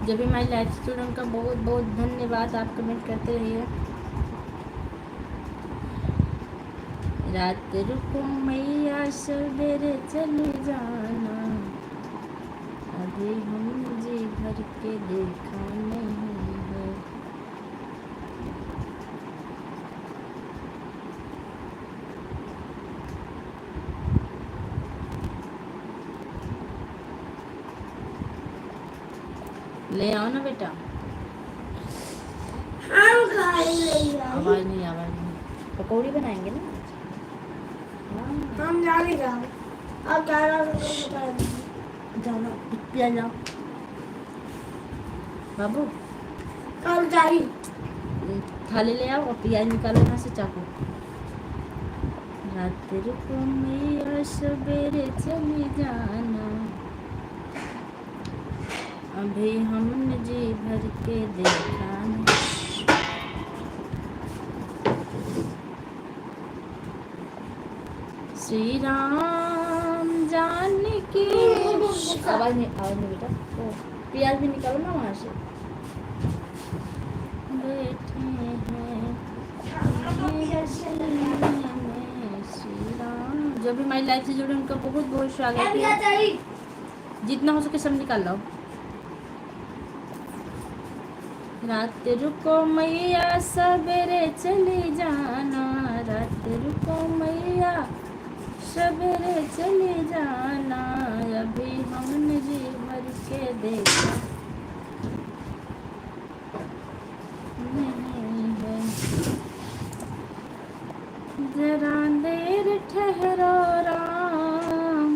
जो भी हमारी लाइव से जुड़े उनका बहुत बहुत धन्यवाद। आप कमेंट करते रहिए। रात रुको मैया सवेरे चले जाना, अभी हम जी भर के देखा नहीं है। ले आओ ना बेटा। आवाज नहीं पकौड़ी बनाएंगे ना। हम जाने जाओ अब जाना पिया जाओ बाबू। कल जाई थाली ले आओ और प्याज निकालो यहाँ से चाकू। रात को मैया सवेरे चली जाना, अभी हमने जी भर के देखा नहीं। श्री राम जानकी आवाज नहीं बेटा। तो प्याज भी निकालो ना वहाँ से। बैठे हैं श्री राम। जो भी हमारी लाइफ से जुड़े उनका बहुत बहुत स्वागत है। जितना हो सके सब निकाल लो। रात रुको मैया सवेरे चली जाना, रात रुको मैया सवेरे चली जाना, अभी हमने जी भर के देखा नहीं है। जरा देर ठहरो राम,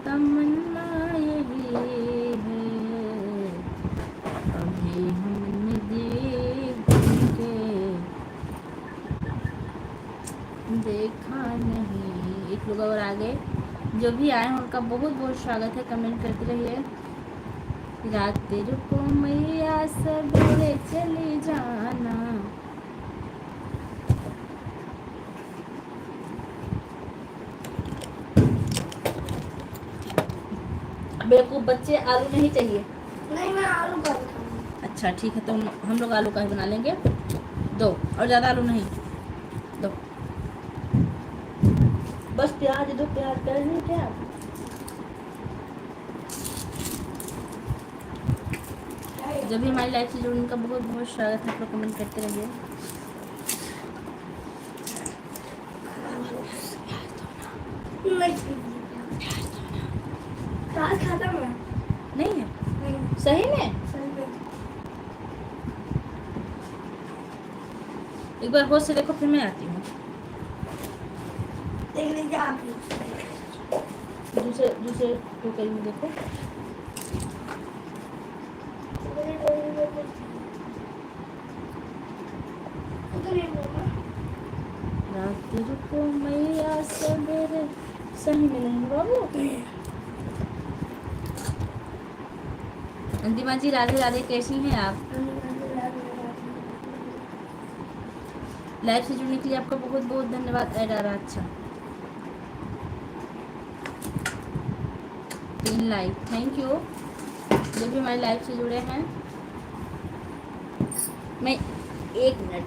तमन्ना यही है, अभी हमने जी भर के देखा नहीं। एक लोग और आगे जो भी आए हैं उनका बहुत बहुत स्वागत है। कमेंट करते रहिए। रात रुको मैया सवेरे चली जाना, बेवकूफ बच्चे आलू नहीं चाहिए। नहीं मैं आलू का अच्छा ठीक है, तो हम लोग आलू का ही बना लेंगे। दो और ज़्यादा आलू नहीं, दो बस। प्याज दो, प्याज नहीं क्या। जब भी हमारी लाइफ से जुड़े उनका बहुत बहुत स्वागत है। आप लोग कमेंट करते रहिए। नहीं है सही में। एक बार होश से देखो फिर मैं आती हूँ। दूसरे टोकरी में देखो। रात रुको मैया सवेरे, सही में नहीं बाबू। अंतिमा जी राधे राधे, कैसी हैं आप। लाइव से जुड़ने के लिए आपका बहुत बहुत धन्यवाद। एडारा अच्छा 3 लाइक, थैंक यू। जो भी हमारे लाइव से जुड़े हैं, मैं 1 मिनट।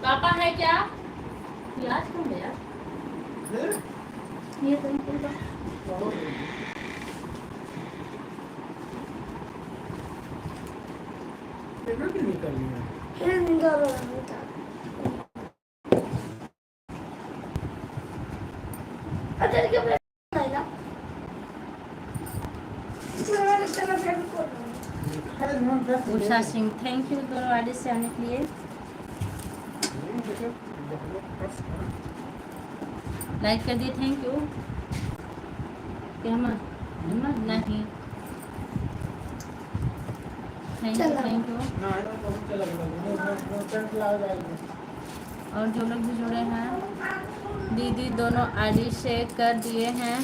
पापा है क्या? प्याज कौन है यार? ये तो निकल उषा सिंह, थैंक यू दोनों आर्टिस्ट से आने के लिए। लाइक कर दिए, थैंक यू। क्या नहीं, थैंक यू। और जो लोग भी जुड़े हैं, दीदी दोनों आईडी शेयर कर दिए हैं।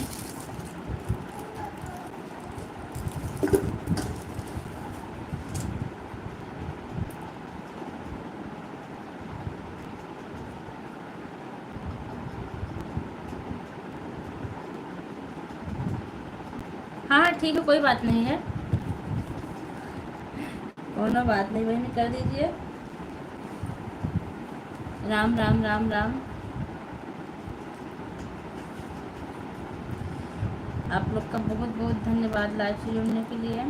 ठीक है, कोई बात नहीं है, कोनो बात नहीं बहन, कर दीजिए। राम राम राम राम। आप लोग का बहुत बहुत धन्यवाद लाइव से जुड़ने के लिए।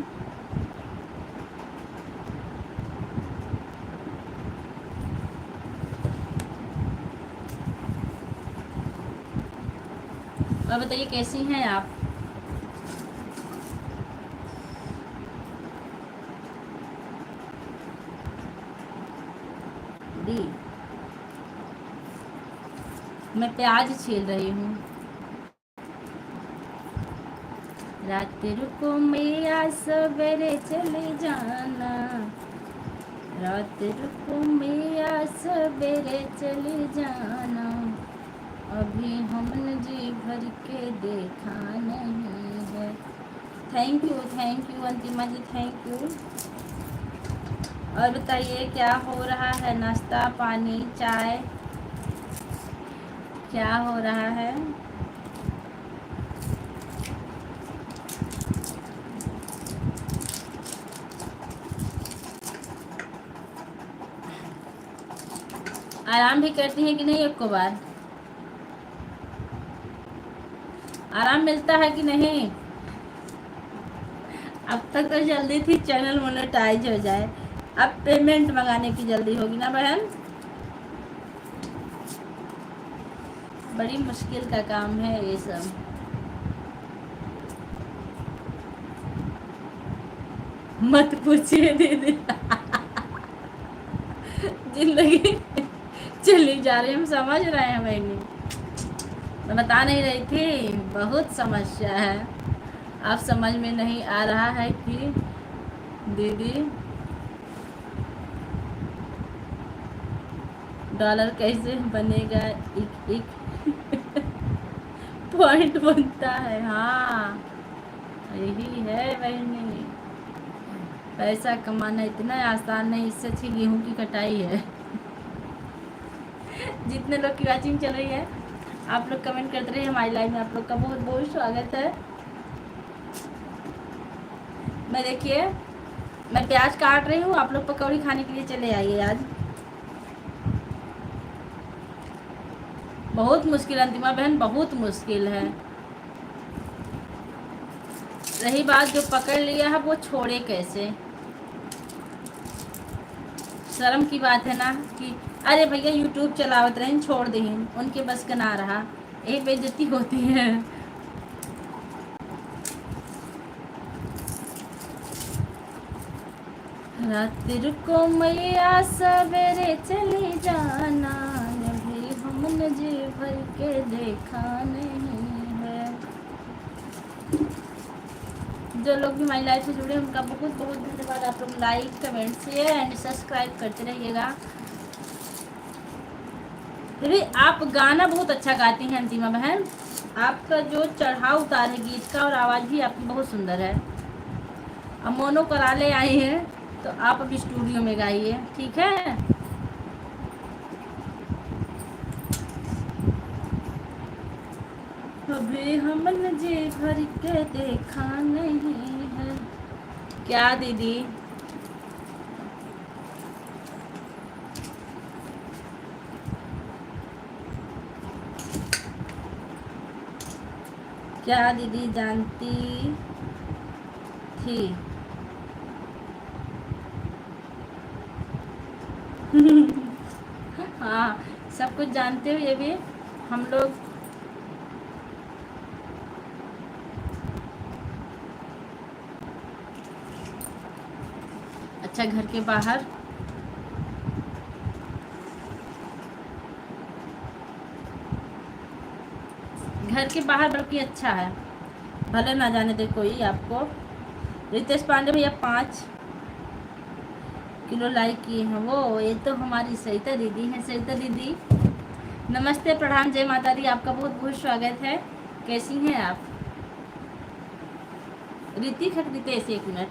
और बताइए कैसी हैं आप। दी मैं प्याज छील रही हूँ। रात रुको मैया सवेरे चले जाना, रात रुको मैया सवेरे चले जाना, अभी हमने जी भर के देखा नहीं है। Thank you Antima ji, thank you. और बताइए क्या हो रहा है, नाश्ता पानी चाय क्या हो रहा है। आराम भी करती हैं कि नहीं, एक को बार आराम मिलता है कि नहीं। अब तक तो जल्दी थी चैनल मोनेटाइज हो जाए, अब पेमेंट मंगाने की जल्दी होगी ना बहन। बड़ी मुश्किल का काम है ये सब। मत पूछिए दीदी जिंदगी चली जा रही, हम समझ रहे हैं बहनी, मैं बता नहीं रही थी, बहुत समस्या है। आप समझ में नहीं आ रहा है कि दीदी डॉलर कैसे बनेगा, एक पॉइंट बनता है। हाँ यही है बहनी, पैसा कमाना इतना आसान नहीं, इससे अच्छी गेहूं की कटाई है। जितने लोग की वॉचिंग चल रही है आप लोग कमेंट करते रहिए, हमारी लाइव में आप लोग का बहुत बहुत स्वागत है। मैं देखिए मैं प्याज काट रही हूँ, आप लोग पकौड़ी खाने के लिए चले आइए। आज बहुत मुश्किल अंतिमा बहन, बहुत मुश्किल है। रही बात जो पकड़ लिया है वो छोड़े कैसे, शर्म की बात है ना कि अरे भैया यूट्यूब चलावत रहे छोड़ दी, उनके बस का ना रहा, यही बेइज्जती होती है। रात रुको मैया सवेरे चली जाना, अभी हमने जी भर के देखा नहीं है। जो लोग भी हमारी लाइफ से जुड़े हैं उनका बहुत बहुत धन्यवाद। आप लोग like comment share and subscribe करते रहिएगा। दीदी आप गाना बहुत अच्छा गाती हैं अंतिमा बहन, आपका जो चढ़ाव उतार है गीत का और आवाज़ भी आपकी बहुत सुंदर है। अब मोनो करा ले आई हैं तो आप अभी स्टूडियो में गाइए, ठीक है। अभी हमने जी भर के देखा नहीं है। क्या दीदी क्या दीदी जानती थी हाँ सब कुछ जानते हुए भी हम लोग अच्छा घर के बाहर बल्कि अच्छा है, भले ना जाने दे कोई आपको। रितेश पांडे भैया 5 किलो लाइक किए हैं वो, ये तो हमारी सरिता दीदी हैं। सरिता दीदी नमस्ते प्रणाम जय माता दी, आपका बहुत बहुत स्वागत है। कैसी हैं आप। रितेश एक मिनट,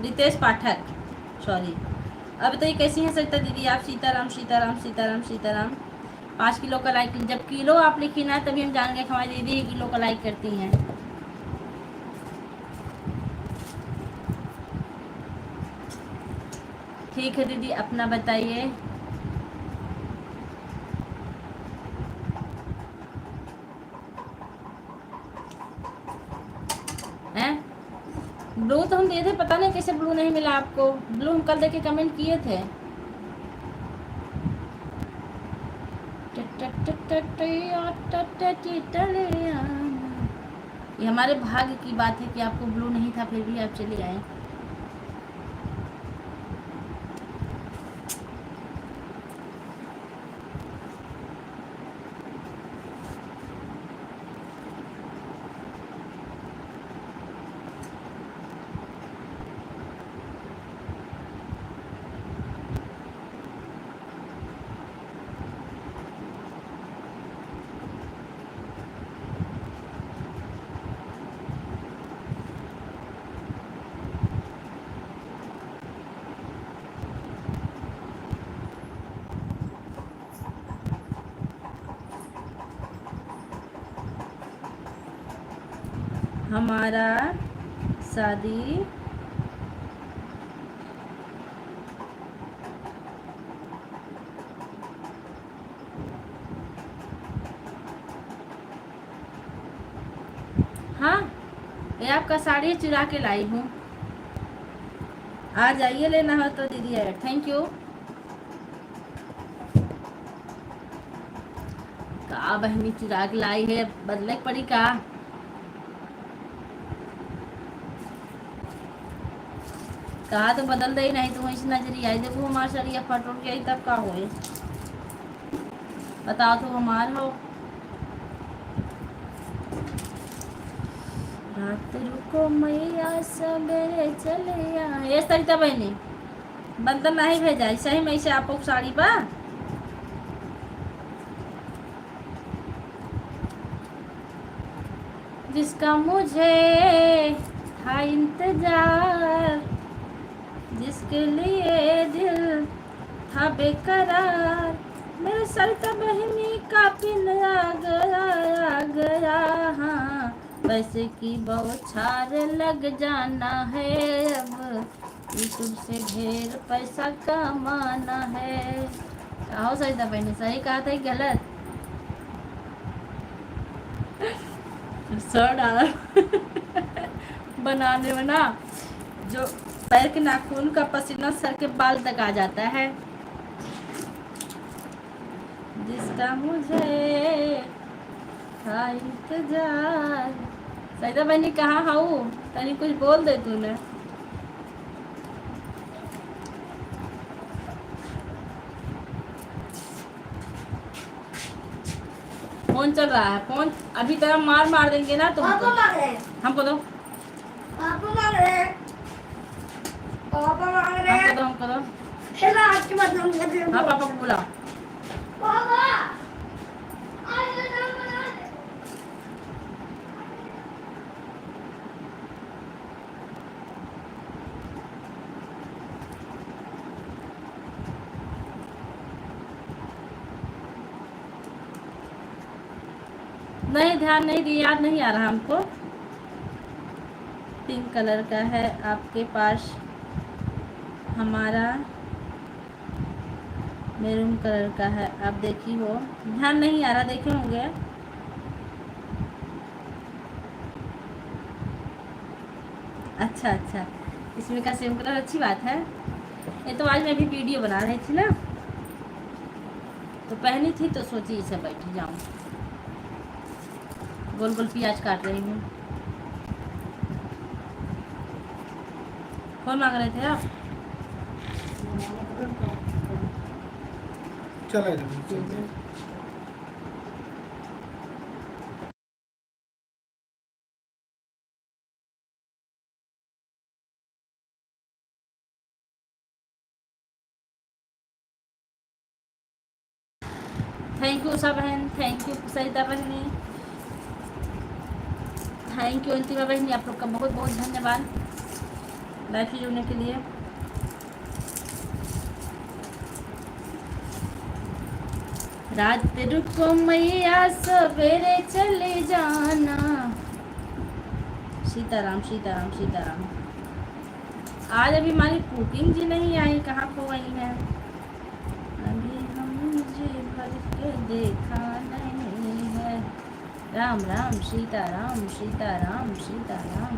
रितेश पाठक सॉरी। अब बताइए कैसी हैं सरिता दीदी आप। सीताराम सीताराम सीताराम सीताराम। 5 किलो का लाइक, जब किलो आप लिखी ना तभी हम जान गए कि हमारी दीदी ही किलो का लाइक करती हैं। ठीक है दीदी, अपना बताइए। हैं ब्लू तो हम दिए थे, पता नहीं कैसे ब्लू नहीं मिला आपको। ब्लू हम कल देके कमेंट किए थे। ये हमारे भाग्य की बात है कि आपको ब्लू नहीं था, फिर भी आप चले आए। हमारा शादी हाँ, ये आपका साड़ी चुरा के लाई हूँ, आ जाइए, लेना हो तो दीदी है। Thank you. का बहनी चुरा के लाई है, बदले पड़ी का? कहा तो बदल दे, नहीं तो वहीं से नजरी आई। देखो हमारा शरीर फट उठ गई तब का होए, बताओ तो हमार हो। रात रुको मैया सवेरे चले आ। ये सरिता बहनी बंधन नहीं भेजा, सही में से आपको साड़ी बा। जिसका मुझे था इंतजार, जिसके लिए दिल था बेकरार, मेरे सरिता बहनी का पिन आ गया। हाँ, पैसे की बौछार लग जाना है, अब यूट्यूब से ढेर पैसा कमाना है। कहो सरिता बहनी, सही कहा था कि गलत? सर डाला बनाने में ना, जो पैर के नाखून का पसीना सर के बाल तक आ जाता है। जिसका मुझे था इंतजार। सरिता बहनी कहाँ हाउ, तनी कुछ बोल दे तूने। फोन चल रहा है, फोन अभी तरह मार मार देंगे ना तुमको। पापा मांग रहे हैं, हमको दो, पापा मांग रहे हैं, पापा मांग रहे हैं। हमको दो। चलो आज के बाद हम करते हैं। हाँ पापा को बुला। पापा आज का नाम बना दे। नहीं, ध्यान नहीं दिया, याद नहीं आ रहा हमको। पिंक कलर का है आपके पास, हमारा मैरून कलर का है। आप देखी हो, ध्यान नहीं आ रहा, देखे होंगे। अच्छा अच्छा, इसमें का सेम कलर, अच्छी बात है। ये तो आज मैं भी वीडियो बना रही थी ना, तो पहनी थी तो सोची इसे बैठी जाऊं। गोल गोल प्याज काट रही हूँ। फोन मांग रहे थे आप? चला जाओ। थैंक यू उषा बहन, थैंक यू सरिता बहनी, थैंक यू अंतिमा बहनी, आप लोग का बहुत बहुत धन्यवाद लाइव से जुड़ने के लिए। रात रुको मैया सवेरे चले जाना। सीताराम सीताराम सीताराम। आज अभी हमारी कुकिंग जी नहीं आई, कहाँ खो गई है? अभी हम जी भर के देखा नहीं है। राम राम सीताराम सीताराम सीताराम।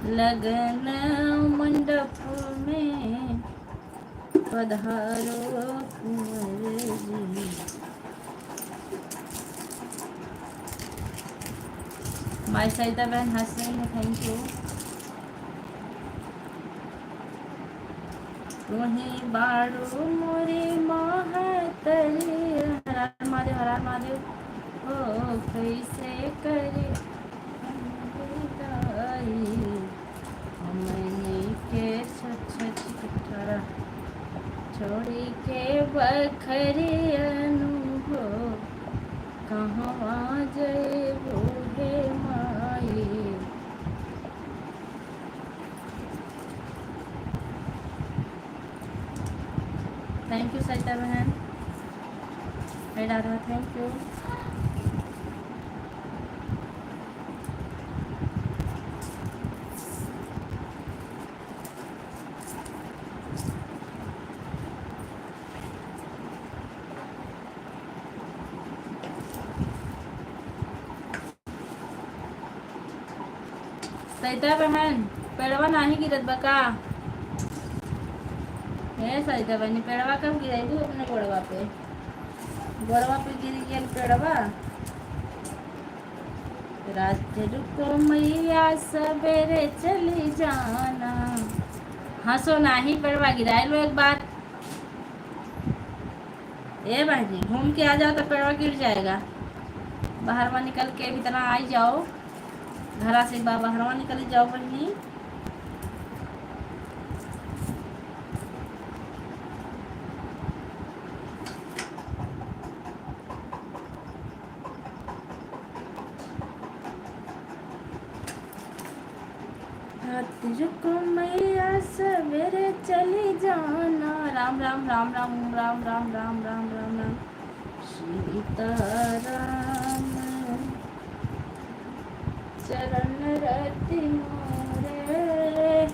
लगन मंडप में पधारो कुंवर जी। हमारी सरिता बहन हंस रही है, थैंक यू। वही बाड़ो मोरे महतरी, हर हर महादेव हर हर महादेव। ओ कैसे करे मैंने के छठ छोड़ी के बखरी अनुभव कहाँ जय बूढ़े माई। थैंक यू सरिता बहन, राधा थैंक यू। सरिता बहन पेड़वा नाही गिरत बका? हे सरिता बहन पेड़वा कब गिराई तू अपने गोड़वा पे? गोड़वा पे गिर गया पेड़वा। रात रुको मैया सवेरे चली जाना। हंसो नाही, पेड़वा गिराए लो एक बार। ए बहनी घूम के आ जाओ तो पेड़वा गिर जाएगा। बाहर में निकल के भी तना आई जाओ, घरा से बाहर में निकल जाओ बहनी। रात रुको मैया सवेरे चली जाना। राम राम राम राम राम राम राम राम राम राम सीताराम। चरण रति मोरे।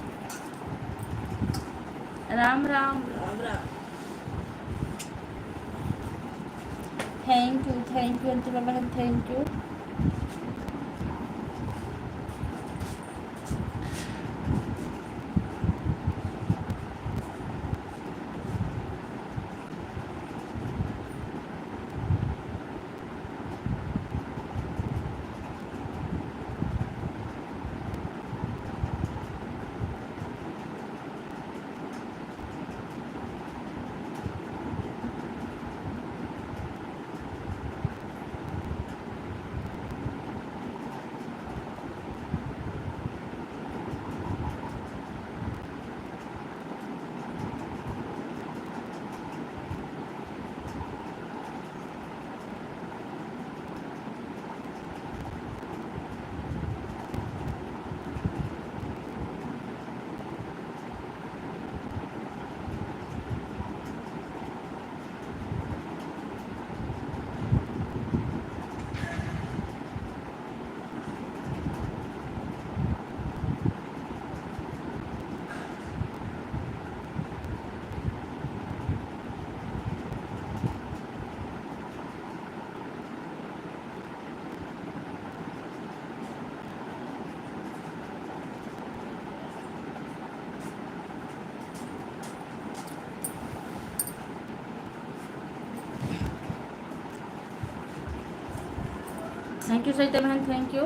राम राम राम राम। थैंक यू अंतिमा बहन, थैंक यू। थैंक यू सरिता बहन, थैंक यू।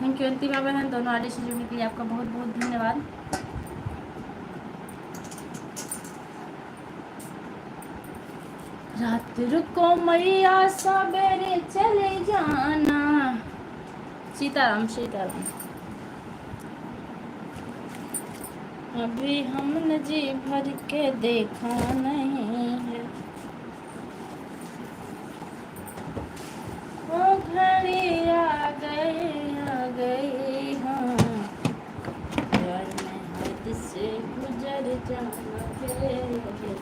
थैंक यू अंतिमा बहन, दोनों आगे से जुड़ने के लिए आपका बहुत बहुत धन्यवाद। रात रुको मैया सवेरे चले जाना। सीताराम सीताराम। अभी हमने जी भर के देखा नहीं है। वो घड़ी आ गई हाँ। कर जाना है,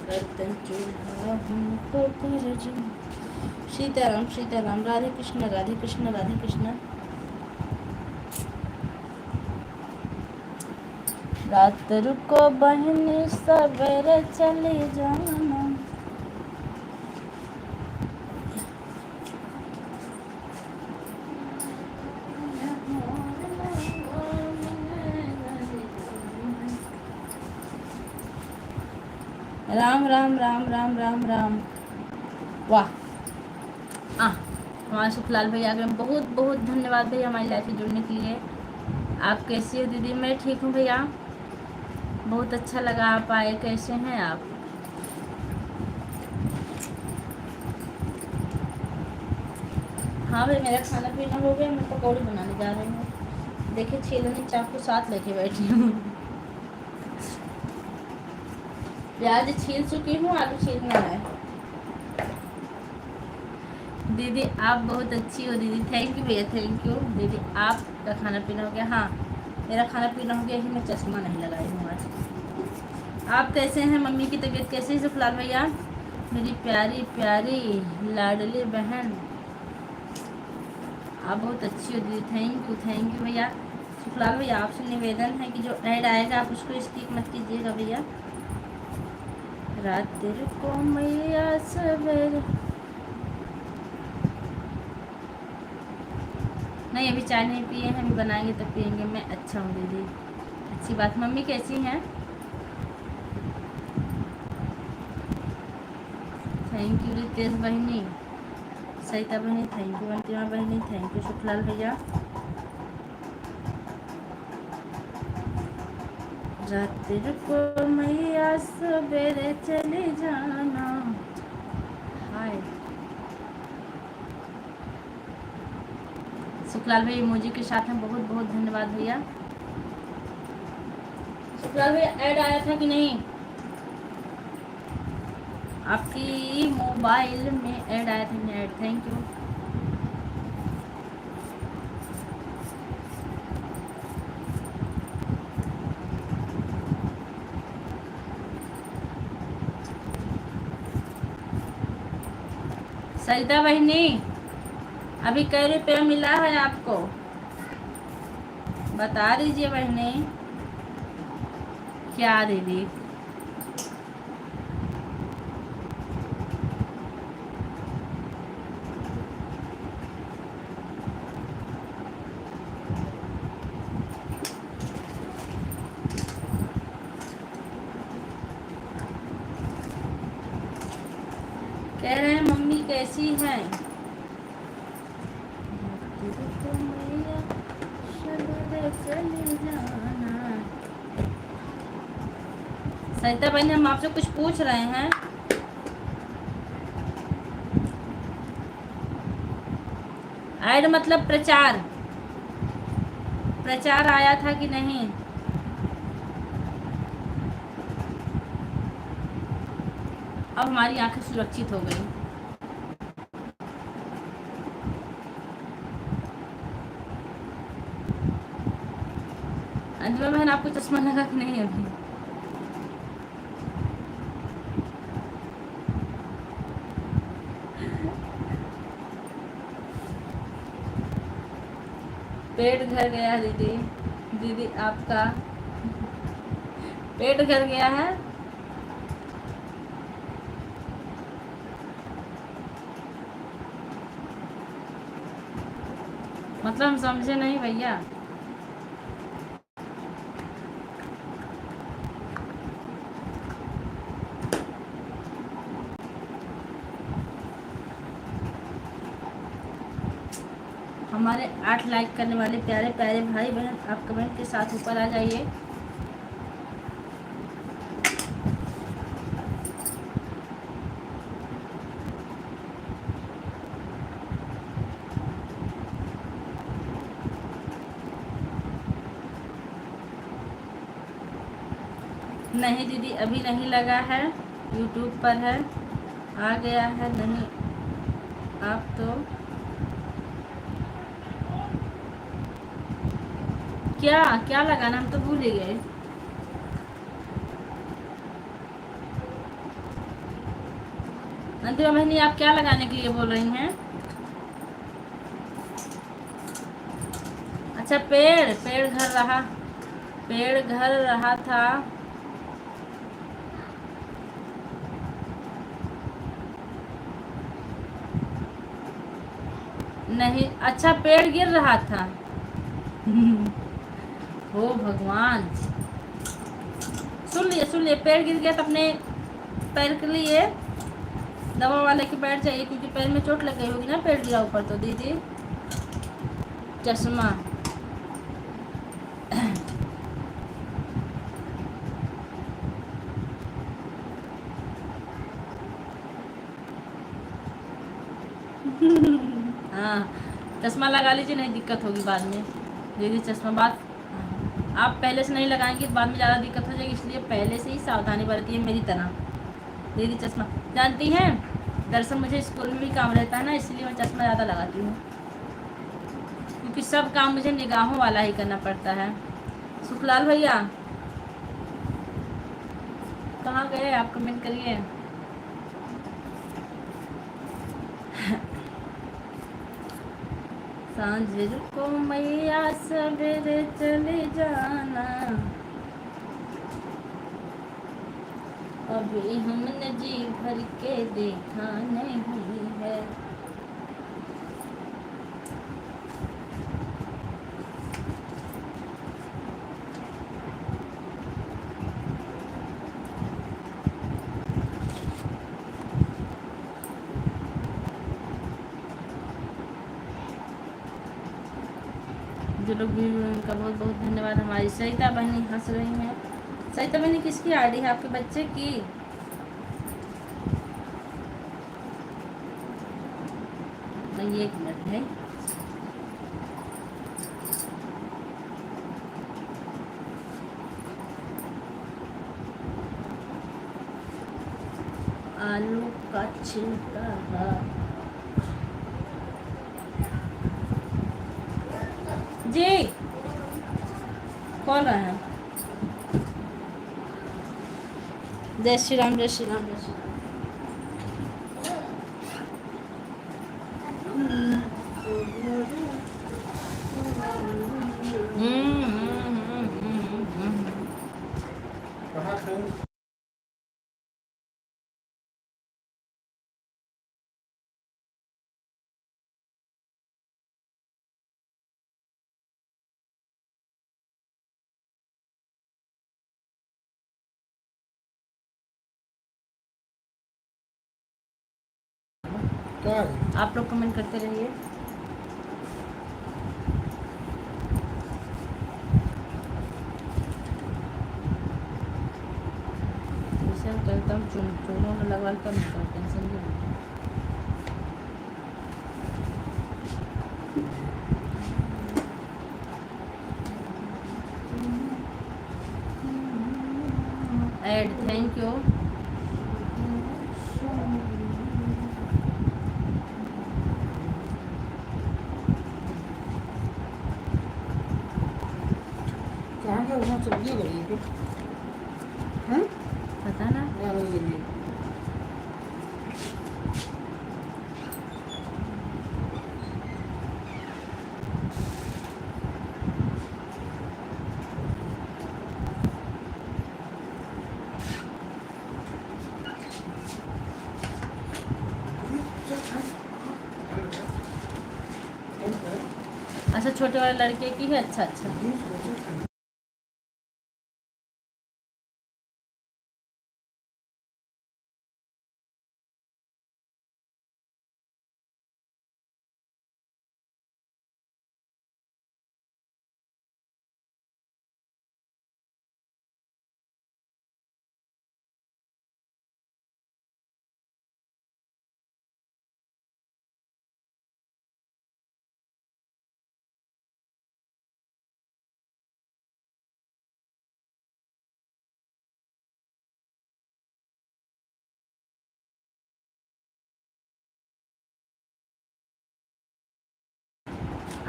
बर्तन चूल्हा हमको कर जाना। सीताराम सीताराम, राधे कृष्ण राधे कृष्ण राधे कृष्ण। रात रुको बहनी सवेरे चली जाना। राम राम राम राम राम राम। वाह हमारे सुखलाल भैया के बहुत बहुत धन्यवाद भैया हमारी लाइफ में जुड़ने के लिए। आप कैसी हो दीदी? मैं ठीक हूँ भैया, बहुत अच्छा लगा आप आए। कैसे हैं आप? हाँ भाई, मेरा खाना पीना हो गया, मैं पकौड़ी बनाने जा रही हूँ। देखिए छीलने चाकू साथ लेके बैठी हूँ। प्याज छील चुकी हूँ, आलू छीलना है। दीदी आप बहुत अच्छी हो दीदी। थैंक यू भैया, थैंक यू दीदी। आपका खाना पीना हो गया? हाँ मेरा खाना पीना हो गया ही, मैं चश्मा नहीं लगाई हूँ आज। आप कैसे हैं? मम्मी की तबीयत कैसी है सुखलाल भैया? मेरी प्यारी प्यारी लाडली बहन, आप बहुत अच्छी हो दीदी। थैंक यू भैया। सुखलाल भैया आपसे निवेदन है कि जो ऐड आएगा आप उसको स्किप मत कीजिएगा भैया। रात तेरे को मैया सवेरे, नहीं अभी चाय नहीं पिए हैं, अभी बनाएंगे तब पियेंगे। मैं अच्छा हूँ दीदी, अच्छी बात। मम्मी कैसी हैं? थैंक यू रितेश बहनी, सरिता बहनी, थैंक यू अंतिमा बहनी, थैंक यू सुखलाल भैया। रात को मैया सवेरे चले जाना। हाय सुखलाल भैया इमोजी के साथ में बहुत बहुत धन्यवाद भैया। सुखलाल भैया ऐड आया था कि नहीं? आपकी मोबाइल में ऐड आया था नहीं? Add thank you. सरिता बहनी अभी कै रुपया मिला है आपको? बता दीजिए बहनी। क्या दीदी? कह रहे हैं मम्मी कैसी हैं? सरिता बहन हम आपसे कुछ पूछ रहे हैं। ऐड मतलब प्रचार, प्रचार आया था कि नहीं? अब हमारी आंखें सुरक्षित हो गई। अंजुमा बहन आपको चश्मा लगा कि नहीं अभी? पेट घर गया दीदी, दीदी आपका पेट घर गया है। मतलब हम समझे नहीं भैया। हमारे 8 लाइक करने वाले प्यारे प्यारे भाई बहन आप कमेंट के साथ ऊपर आ जाइए। नहीं दीदी अभी नहीं लगा है, यूट्यूब पर है, आ गया है। नहीं आप तो क्या क्या लगाना हम तो भूल ही गए। अंतिमा बहनी आप क्या लगाने के लिए बोल रही हैं? अच्छा, पेड़ पेड़ घर रहा, पेड़ घर रहा था। नहीं, अच्छा पेड़ गिर रहा था। हो भगवान, सुन लिए पेड़ गिर गया तो अपने पैर के लिए दवा वाले के बैठ जाइए, क्योंकि पैर में चोट लग गई होगी ना, पेड़ गिरा ऊपर तो। दीदी चश्मा हाँ, चश्मा लगा लीजिए, नहीं दिक्कत होगी बाद में। दीदी चश्मा बात, आप पहले से नहीं लगाएंगे तो बाद में ज़्यादा दिक्कत हो जाएगी, इसलिए पहले से ही सावधानी बरतिए मेरी तरह। दीदी चश्मा जानती हैं, दरअसल मुझे स्कूल में भी काम रहता है ना, इसलिए मैं चश्मा ज़्यादा लगाती हूँ, क्योंकि सब काम मुझे निगाहों वाला ही करना पड़ता है। सुखलाल भैया कहाँ गए आप? कमेंट करिए। सांझ को मैया सवेरे चले जाना, अभी हमने जी भर के देखा नहीं है। जो लोग भी, उनका बहुत बहुत धन्यवाद। हमारी सरिता बहनी हंस रही हैं। सरिता बहनी किसकी आईडी है? आपके बच्चे की? नहीं, 1 मिनट है। आलू का छिलका है जी, कौन रहा है? जय श्री राम, जय श्री राम, जय श्री राम। कहाँ थे? क्या है? आप लोग कमेंट करते रहिए। जैसे हम करता हूँ, चूनों में लगवा कर टेंशन नहीं। Add, thank you. कहाँ का वहाँ सब्जी बड़ी है? हाँ? पता ना। क्या बड़ी है? अच्छा, छोटे वाले लड़के की है। अच्छा अच्छा।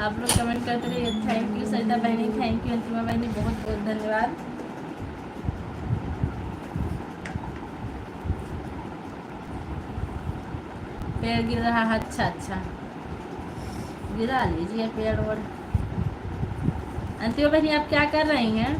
आप लोग कमेंट करते रहिए। थैंक यू सरिता बहनी, थैंक यू अंतिमा बहनी, बहुत बहुत धन्यवाद। पेड़ गिर रहा है, अच्छा अच्छा, गिरा लीजिए पेड़। और अंतिमा बहनी आप क्या कर रही हैं?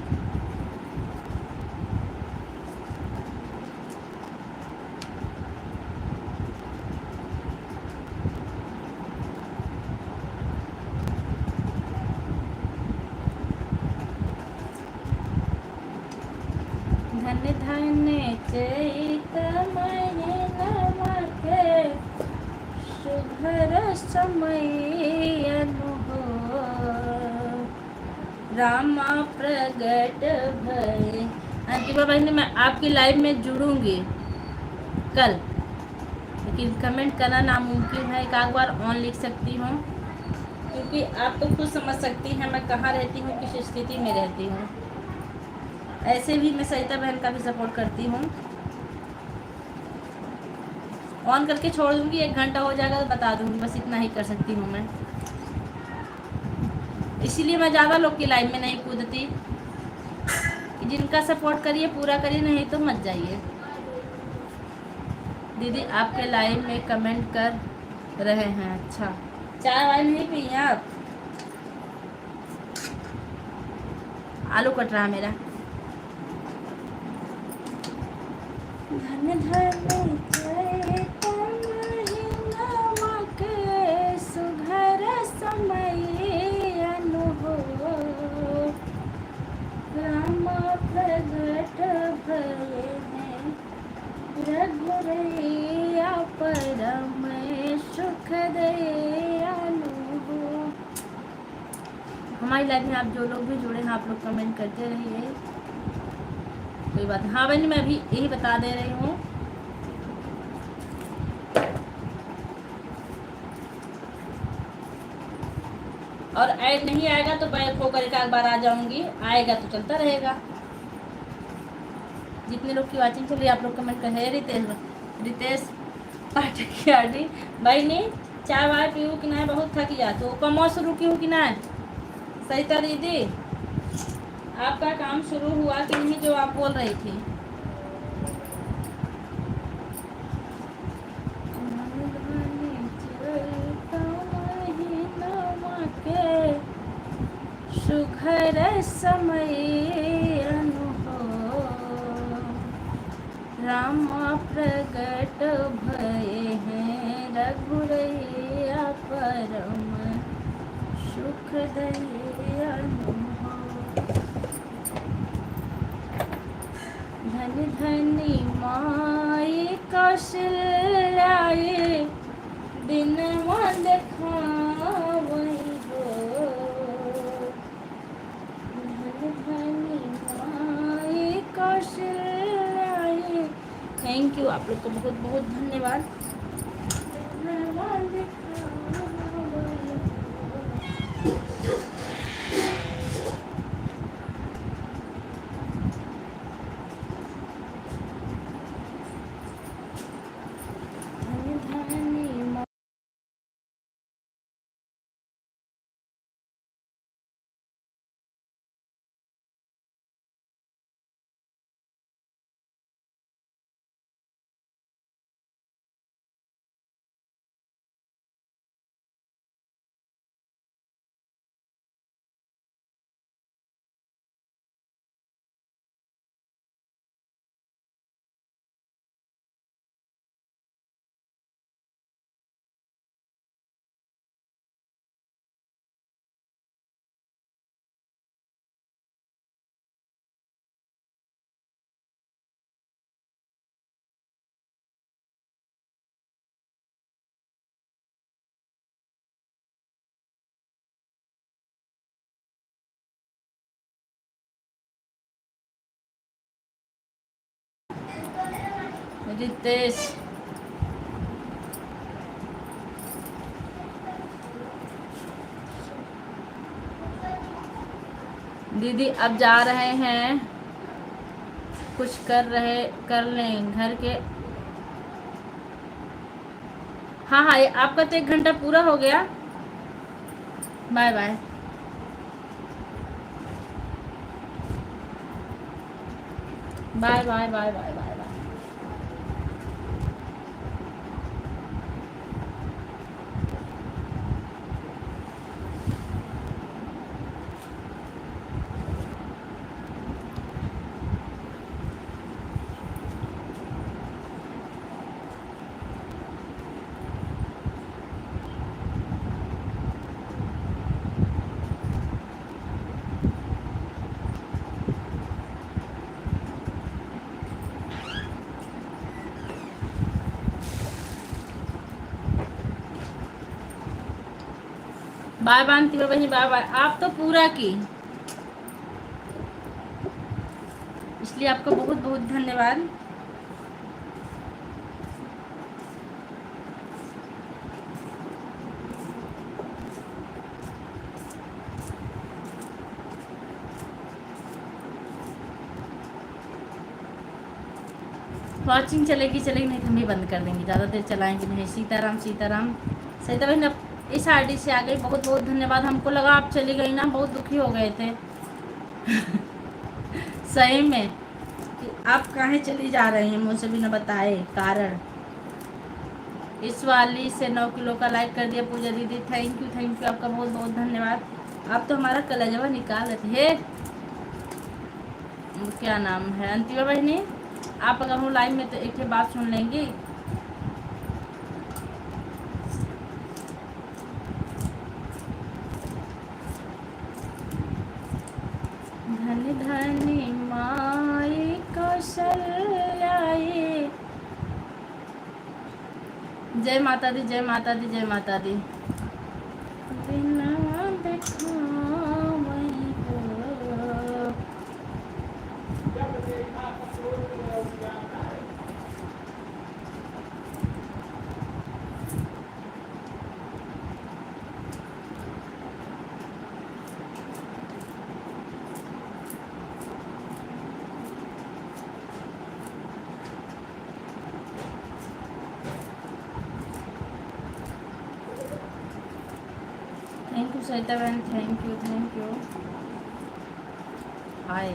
धन्य धन्य चैतमय नमके सुघर समय अनुभव रामा प्रगट भय। अंतिमा बहनी मैं आपकी लाइव में जुड़ूंगी कल, लेकिन कमेंट करना नामुमकिन है। एक आध बार ऑन लिख सकती हूँ, क्योंकि आप तो खुद समझ सकती हैं मैं कहाँ रहती हूँ, किस स्थिति में रहती हूँ। ऐसे भी मैं सरिता बहन का भी सपोर्ट करती हूँ। ऑन करके छोड़ दूँगी, 1 घंटा हो जाएगा तो बता दूँगी, बस इतना ही कर सकती हूँ मैं। इसीलिए मैं ज़्यादा लोग की लाइव में नहीं कूदती। जिनका सपोर्ट करिए पूरा करिए, नहीं तो मत जाइए। दीदी आपके लाइव में कमेंट कर रहे हैं, अच्छा। चाय वाय नहीं पी हैं आप? आलू कट रहा मेरा। धन्य धन्य के सुघर समय अनुभव राम प्रगट भय हैं रघुरैया परम सुख दयालु। हमारी लाइफ में आप जो लोग भी जुड़े हैं, आप लोग कमेंट करते रहिए, कोई बात नहीं। हाँ बहनी मैं अभी यही बता दे रही हूँ, और ऐड नहीं आएगा तो बैक होकर एक बार आ जाऊंगी, आएगा तो चलता रहेगा। जितने लोग की वाचिंग चल रही है आप लोग कमेंट कर। रितेश पाठक आंटी भाई नहीं चाय वाय पीऊँ कि ना, बहुत थक जा तो कमो शुरू की हूँ कि ना। सरिता दीदी आपका काम शुरू हुआ कि नहीं, जो आप बोल रही थी? सुघर समय अनुभव राम प्रगट भय हैं रघुरैया परम सुख दयालु। धन्य धन्य माई कौशल्याए दिन मन देखावई हो। धन्य धन्य माई कौशल्याए। थैंक यू, आप लोग को बहुत बहुत धन्यवाद। रितेश दीदी अब जा रहे हैं, कुछ कर लें घर के। हाँ हाँ आपका तो 1 घंटा पूरा हो गया। Bye bye. Bye bye bye bye bye bye. Bye bye Antima बहनी, बाय बाय। आप तो पूरा की, इसलिए आपको बहुत बहुत धन्यवाद। वॉचिंग चलेगी चलेगी, नहीं तो हम ही बंद कर देंगे, ज़्यादा देर चलाएंगे नहीं। सीताराम सीताराम। सरिता बहन अब इस आईडी से आ गई, बहुत बहुत धन्यवाद। हमको लगा आप चली गई ना, बहुत दुखी हो गए थे सही में कि आप कहाँ चली जा रही हैं, मुझे भी न बताए कारण। इस वाली से 9 किलो का लाइक कर दिया पूजा दीदी, थैंक यू आपका बहुत बहुत धन्यवाद। आप तो हमारा कलेजवा निकाल रहे थे। क्या नाम है अंतिमा बहनी, आप अगर हो लाइव में तो एक बात सुन लेंगी। धन धनी माई कौशल्याई। जय माता दी, जय माता दी, जय माता दी। बिना दिखावई को। थैंक यू सरिता बहन, थैंक यू। हाय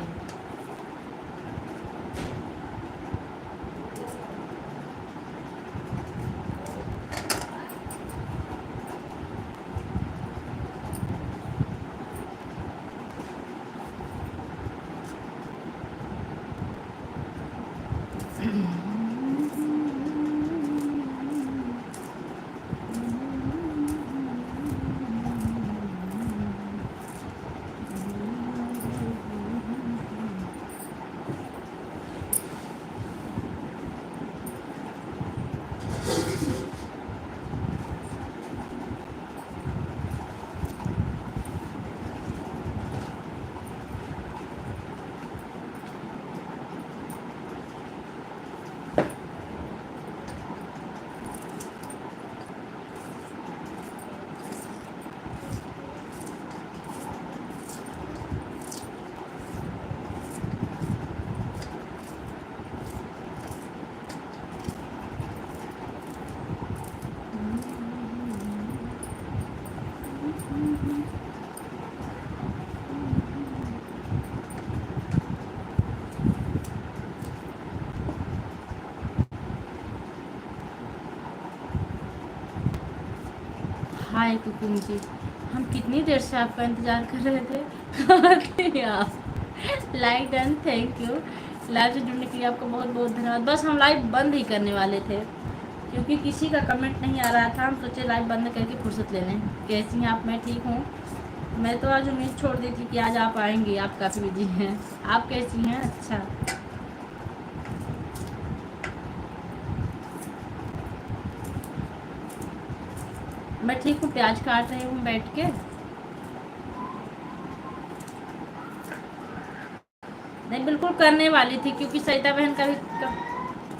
हाय कुकुम जी, हम कितनी देर से आपका इंतज़ार कर रहे थे आप like done, thank you. Live से जुड़ने के लिए आपको बहुत बहुत धन्यवाद। बस हम लाइव बंद ही करने वाले थे क्योंकि किसी का कमेंट नहीं आ रहा था, हम सोचे लाइव बंद करके फुर्सत ले लें। कैसी हैं आप? मैं ठीक हूँ। मैं तो आज उम्मीद छोड़ दी थी कि आज आप आएंगी, आप काफ़ी बिजी हैं। आप कैसी हैं? अच्छा, मैं ठीक हूँ, प्याज काट रही हूँ बैठ के। नहीं, बिल्कुल करने वाली थी क्योंकि सरिता बहन का भी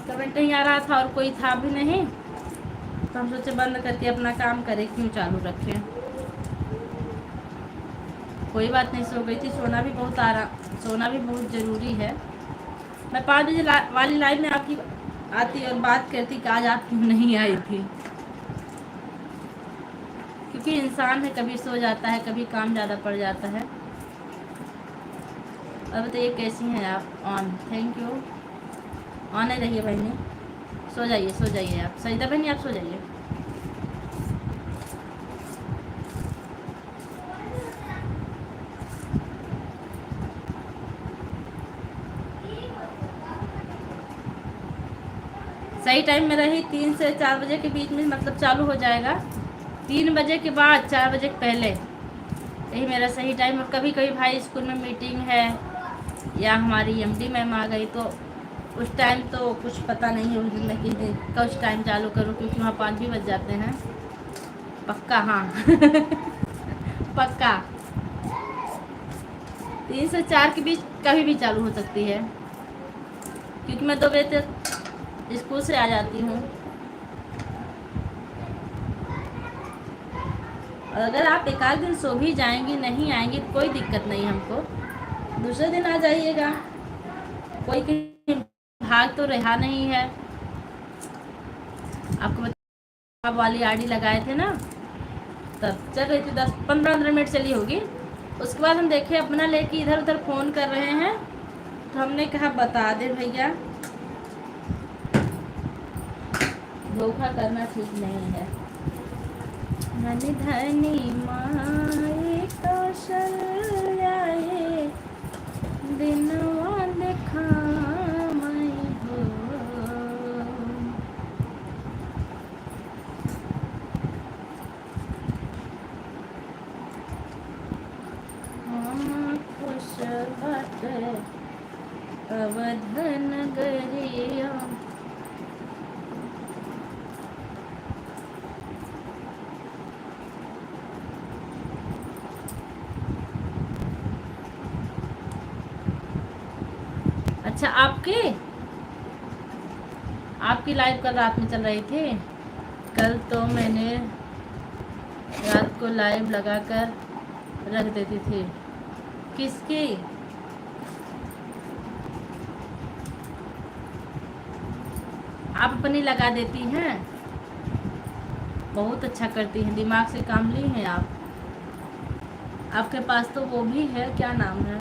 कमेंट नहीं आ रहा था और कोई था भी नहीं, तो हम सोचे बंद करके अपना काम करें, क्यों चालू रखें। कोई बात नहीं, सो गई थी। सोना भी बहुत ज़रूरी है। मैं 5 बजे वाली लाइव में आपकी आती और बात करती कि आज आप क्यों नहीं आई थी, क्योंकि इंसान है, कभी सो जाता है, कभी काम ज़्यादा पड़ जाता है। और बताइए कैसी हैं आप? On, thank you. ऑन ही रहिए बहनी, सो जाइए आप। सरिता बहनी आप सो जाइए। सही टाइम में रही, 3 से 4 बजे के बीच में मतलब चालू हो जाएगा। 3 बजे के बाद 4 बजे के पहले, यही मेरा सही टाइम। और कभी कभी भाई स्कूल में मीटिंग है या हमारी एमडी मैम आ गई तो उस टाइम तो कुछ पता नहीं है उस दिन में कि कुछ टाइम चालू करूँ, क्योंकि वहाँ 5 भी बज जाते हैं पक्का। हाँ पक्का 3 से 4 के बीच कभी भी चालू हो सकती है, क्योंकि मैं 2 बजे तक स्कूल से आ जाती हूँ। और अगर आप एक आध दिन सो भी जाएंगी, नहीं आएंगी, कोई दिक्कत नहीं हमको, दूसरे दिन आ जाइएगा। कोई कहीं भाग तो रहा नहीं है। आपको आप वाली आईडी लगाए थे ना, तब चल रही थी, 10-15 मिनट चली होगी। उसके बाद हम देखे अपना लेके इधर उधर फ़ोन कर रहे हैं, तो हमने कहा बता दे भैया, धोखा करना ठीक नहीं है। मन धनी माए कौशल्याए, दिनवा देखा मैं हो। हाँ, खुश बाटे अवध नगरिया। अच्छा, आपकी लाइव कल रात में चल रही थी। कल तो मैंने रात को लाइव लगाकर रख देती थी। किसकी? आप अपनी लगा देती हैं, बहुत अच्छा करती हैं, दिमाग से काम ली हैं आप। आपके पास तो वो भी है, क्या नाम है,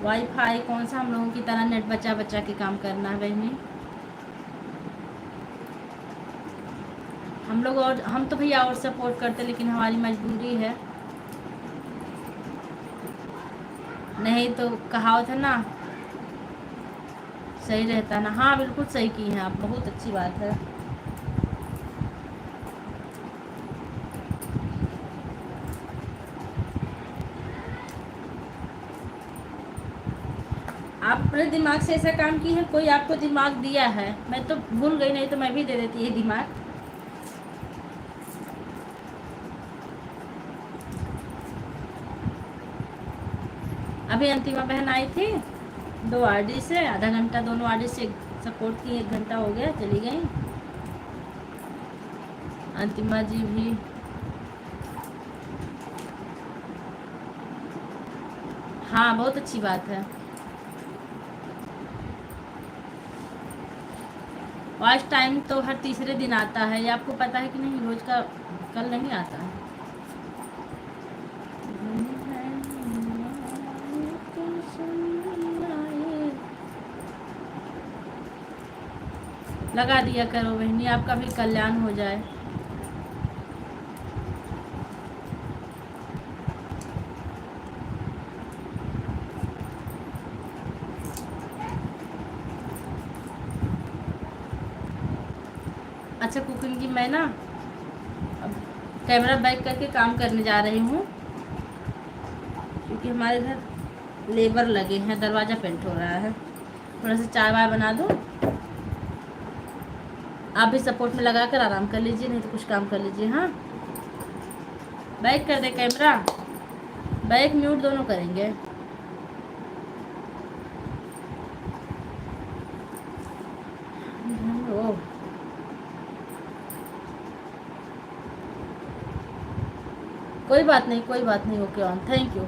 वाईफाई। कौन सा हम लोगों की तरह नेट बचा बचा के काम करना है बहनी। हम लोग और हम तो भैया और सपोर्ट करते, लेकिन हमारी मजबूरी है, नहीं तो कहावत है ना, सही रहता ना। हाँ बिल्कुल सही की हैं आप, बहुत अच्छी बात है। आप अपने दिमाग से ऐसा काम की है, कोई आपको दिमाग दिया है, मैं तो भूल गई, नहीं तो मैं भी दे देती है दिमाग। अभी अंतिमा बहन आई थी 2 आरडी से, आधा घंटा दोनों आरडी से सपोर्ट की, 1 घंटा हो गया, चली गई। अंतिमा जी भी हाँ, बहुत अच्छी बात है। वॉच टाइम तो हर तीसरे दिन आता है, ये आपको पता है कि नहीं? रोज का कल नहीं आता है। लगा दिया करो बहनी, आपका भी कल्याण हो जाए। अच्छा, कुकिंग की मैं ना अब कैमरा बैक करके काम करने जा रही हूँ, क्योंकि हमारे घर लेबर लगे हैं, दरवाज़ा पेंट हो रहा है। थोड़ा सा चाय वाय बना दो, आप भी सपोर्ट में लगा कर आराम कर लीजिए, नहीं तो कुछ काम कर लीजिए। हाँ, बैक कर दे कैमरा, बैक म्यूट दोनों करेंगे। ओ कोई बात नहीं, कोई बात नहीं, ओके ऑन, थैंक यू।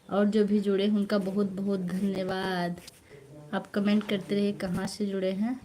और जो भी जुड़े हैं उनका बहुत बहुत धन्यवाद। आप कमेंट करते रहिए कहाँ से जुड़े हैं।